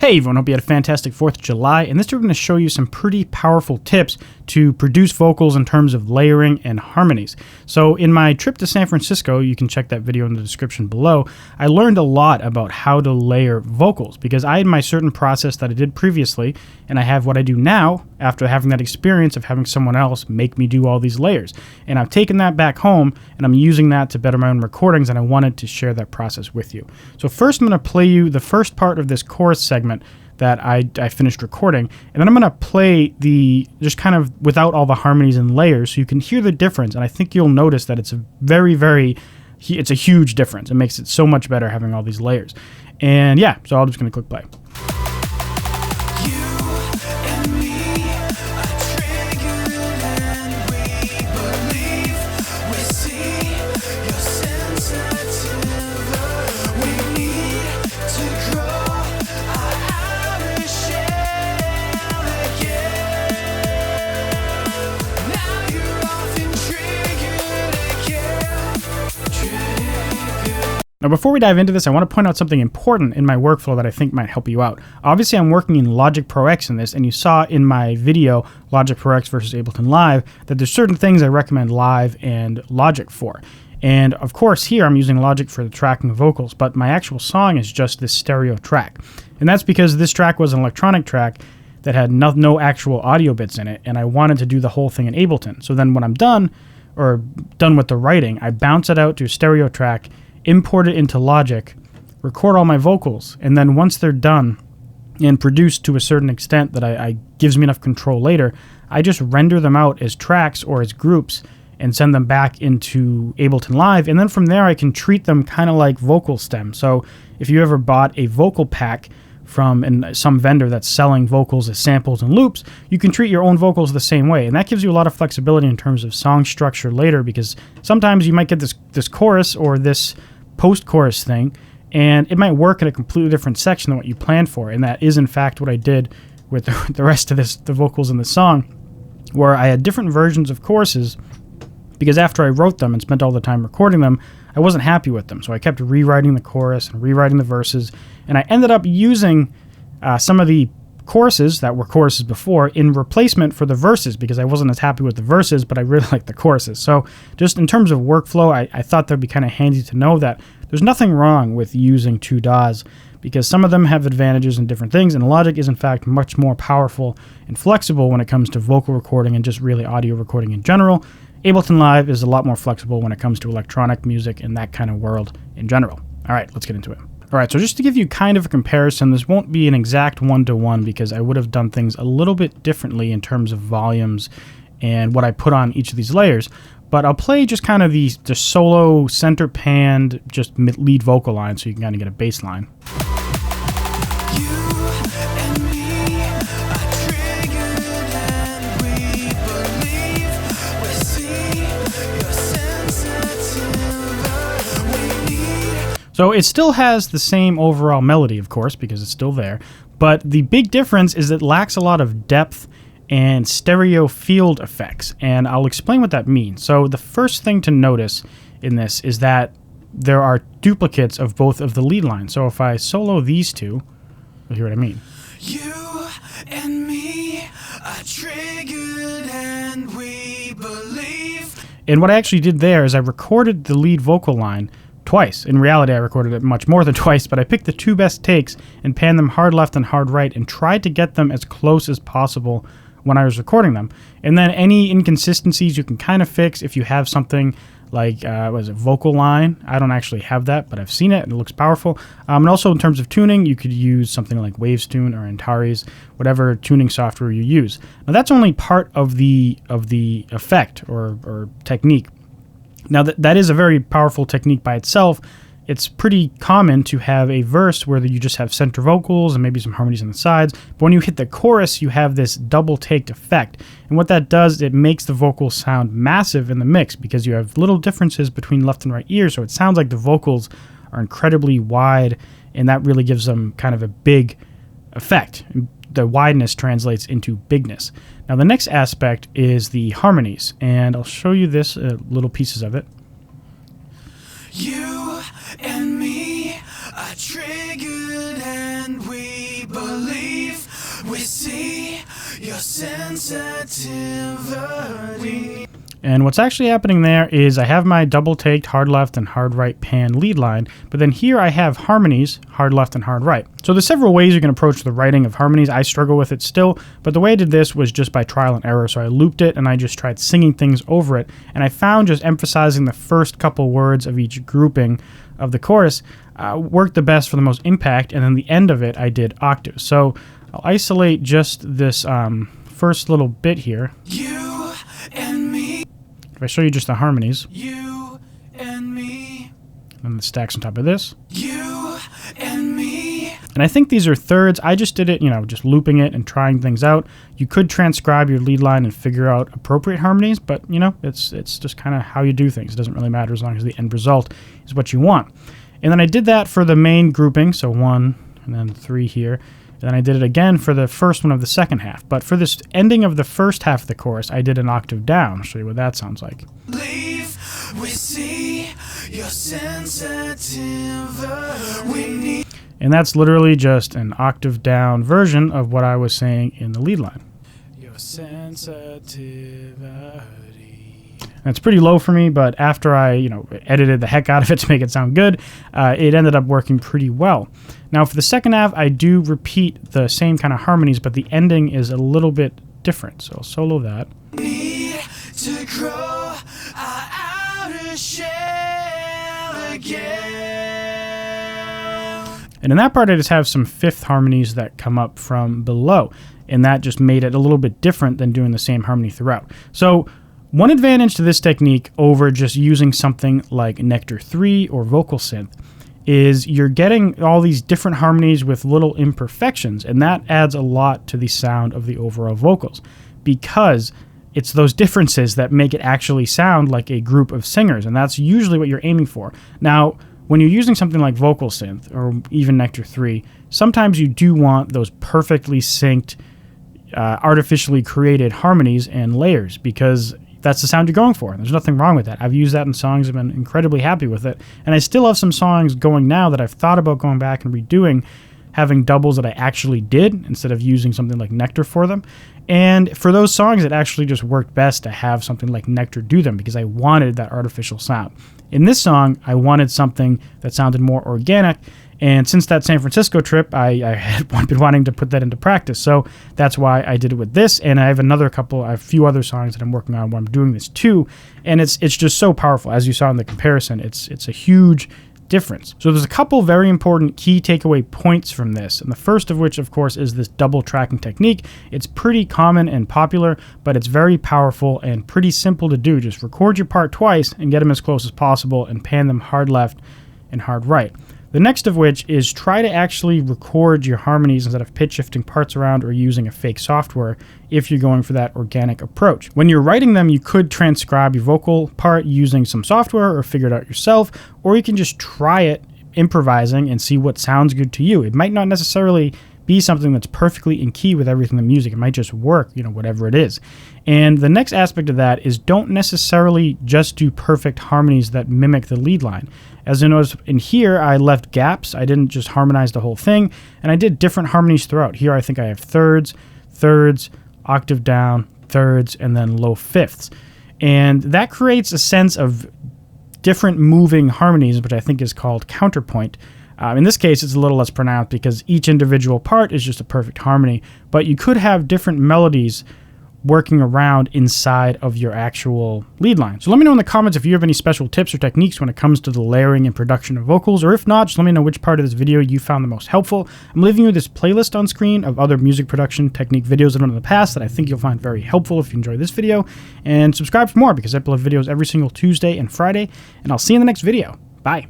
Hey everyone, hope you had a fantastic 4th of July. In this we're going to show you some pretty powerful tips to produce vocals in terms of layering and harmonies. So in my trip to San Francisco, you can check that video in the description below, I learned a lot about how to layer vocals because I had my certain process that I did previously, and I have what I do now after having that experience of having someone else make me do all these layers. And I've taken that back home and I'm using that to better my own recordings, and I wanted to share that process with you. So first I'm going to play you the first part of this chorus segment that I finished recording, and then I'm going to play the just kind of without all the harmonies and layers so you can hear the difference. And I think you'll notice that it's a it's a huge difference. It makes it so much better having all these layers. And yeah, so I'm just going to click play. Now before we dive into this, I want to point out something important in my workflow that I think might help you out. Obviously I'm working in Logic Pro X in this, and you saw in my video, Logic Pro X versus Ableton Live, that there's certain things I recommend Live and Logic for. And of course here I'm using Logic for the tracking of vocals, but my actual song is just this stereo track. And that's because this track was an electronic track that had no actual audio bits in it, and I wanted to do the whole thing in Ableton. So then when I'm done with the writing, I bounce it out to a stereo track, import it into Logic, record all my vocals, and then once they're done and produced to a certain extent that I gives me enough control later, I just render them out as tracks or as groups and send them back into Ableton Live, and then from there I can treat them kind of like vocal stems. So if you ever bought a vocal pack from some vendor that's selling vocals as samples and loops, you can treat your own vocals the same way, and that gives you a lot of flexibility in terms of song structure later, because sometimes you might get this chorus or this post-chorus thing, and it might work in a completely different section than what you planned for. And that is in fact what I did with the rest of the vocals in the song, where I had different versions of choruses because after I wrote them and spent all the time recording them, I wasn't happy with them. So I kept rewriting the chorus and rewriting the verses, and I ended up using some of the choruses that were choruses before in replacement for the verses because I wasn't as happy with the verses, but I really liked the choruses. So just in terms of workflow, I thought that'd be kind of handy to know that there's nothing wrong with using two DAWs because some of them have advantages and different things, and Logic is in fact much more powerful and flexible when it comes to vocal recording and just really audio recording in general. Ableton Live is a lot more flexible when it comes to electronic music and that kind of world in general. All right, let's get into it. All right, so just to give you kind of a comparison, this won't be an exact one-to-one because I would have done things a little bit differently in terms of volumes and what I put on each of these layers, but I'll play just kind of the solo center panned just lead vocal line so you can kind of get a bass line. So it still has the same overall melody, of course, because it's still there, but the big difference is it lacks a lot of depth and stereo field effects, and I'll explain what that means. So the first thing to notice in this is that there are duplicates of both of the lead lines. So if I solo these two, you'll hear what I mean. You and me are triggered and we believe. And what I actually did there is I recorded the lead vocal line twice. In reality, I recorded it much more than twice, but I picked the two best takes and panned them hard left and hard right and tried to get them as close as possible when I was recording them. And then any inconsistencies you can kind of fix if you have something like, vocal line. I don't actually have that, but I've seen it and it looks powerful. And also in terms of tuning, you could use something like Waves Tune or Antares, whatever tuning software you use. Now that's only part of the effect or technique. Now that is a very powerful technique by itself. It's pretty common to have a verse where you just have center vocals and maybe some harmonies on the sides, but when you hit the chorus you have this double taked effect, and what that does, it makes the vocals sound massive in the mix because you have little differences between left and right ears, so it sounds like the vocals are incredibly wide, and that really gives them kind of a big effect. The wideness translates into bigness. Now the next aspect is the harmonies, and I'll show you this, little pieces of it. You and me are triggered and we believe. we see your sensitivity. And what's actually happening there is I have my double taked hard left and hard right pan lead line, but then here I have harmonies, hard left and hard right. So there's several ways you can approach the writing of harmonies. I struggle with it still, but the way I did this was just by trial and error. So I looped it and I just tried singing things over it. And I found just emphasizing the first couple words of each grouping of the chorus worked the best for the most impact. And then the end of it, I did octaves. So I'll isolate just this first little bit here. You and me. If I show you just the harmonies, You and me. and the stacks on top of this. You and me. And I think these are thirds. I just did it, just looping it and trying things out. You could transcribe your lead line and figure out appropriate harmonies, but it's just kind of how you do things. It doesn't really matter as long as the end result is what you want. And then I did that for the main grouping, so 1 and then 3 here. And then I did it again for the first one of the second half. But for this ending of the first half of the chorus, I did an octave down. I'll show you what that sounds like. Leave, we see your sensitivity. And that's literally just an octave down version of what I was saying in the lead line. Your sensitivity. That's pretty low for me, but after I, edited the heck out of it to make it sound good, it ended up working pretty well. Now for the second half, I do repeat the same kind of harmonies, but the ending is a little bit different. So I'll solo that. Need to grow our outer shell again. And in that part, I just have some fifth harmonies that come up from below, and that just made it a little bit different than doing the same harmony throughout. So one advantage to this technique over just using something like Nectar 3 or Vocal Synth is you're getting all these different harmonies with little imperfections, and that adds a lot to the sound of the overall vocals because it's those differences that make it actually sound like a group of singers, and that's usually what you're aiming for. Now, when you're using something like Vocal Synth or even Nectar 3, sometimes you do want those perfectly synced, artificially created harmonies and layers because that's the sound you're going for. There's nothing wrong with that. I've used that in songs. I've been incredibly happy with it. And I still have some songs going now that I've thought about going back and redoing, having doubles that I actually did instead of using something like Nectar for them. And for those songs, it actually just worked best to have something like Nectar do them because I wanted that artificial sound. In this song, I wanted something that sounded more organic. And since that San Francisco trip, I had been wanting to put that into practice. So that's why I did it with this. And I have a few other songs that I'm working on where I'm doing this too. And it's just so powerful. As you saw in the comparison, it's a huge difference. So there's a couple very important key takeaway points from this. And the first of which, of course, is this double tracking technique. It's pretty common and popular, but it's very powerful and pretty simple to do. Just record your part twice and get them as close as possible and pan them hard left and hard right. The next of which is try to actually record your harmonies instead of pitch shifting parts around or using a fake software if you're going for that organic approach. When you're writing them, you could transcribe your vocal part using some software or figure it out yourself, or you can just try it improvising and see what sounds good to you. It might not necessarily be something that's perfectly in key with everything in the music. It might just work, whatever it is. And the next aspect of that is don't necessarily just do perfect harmonies that mimic the lead line. As you notice in here, I left gaps. I didn't just harmonize the whole thing, and I did different harmonies throughout. Here I think I have thirds, octave down, thirds, and then low fifths. And that creates a sense of different moving harmonies, which I think is called counterpoint. In this case, it's a little less pronounced because each individual part is just a perfect harmony, but you could have different melodies working around inside of your actual lead line. So let me know in the comments if you have any special tips or techniques when it comes to the layering and production of vocals, or if not, just let me know which part of this video you found the most helpful. I'm leaving you this playlist on screen of other music production technique videos I've done in the past that I think you'll find very helpful if you enjoy this video, and subscribe for more because I upload videos every single Tuesday and Friday, and I'll see you in the next video. Bye.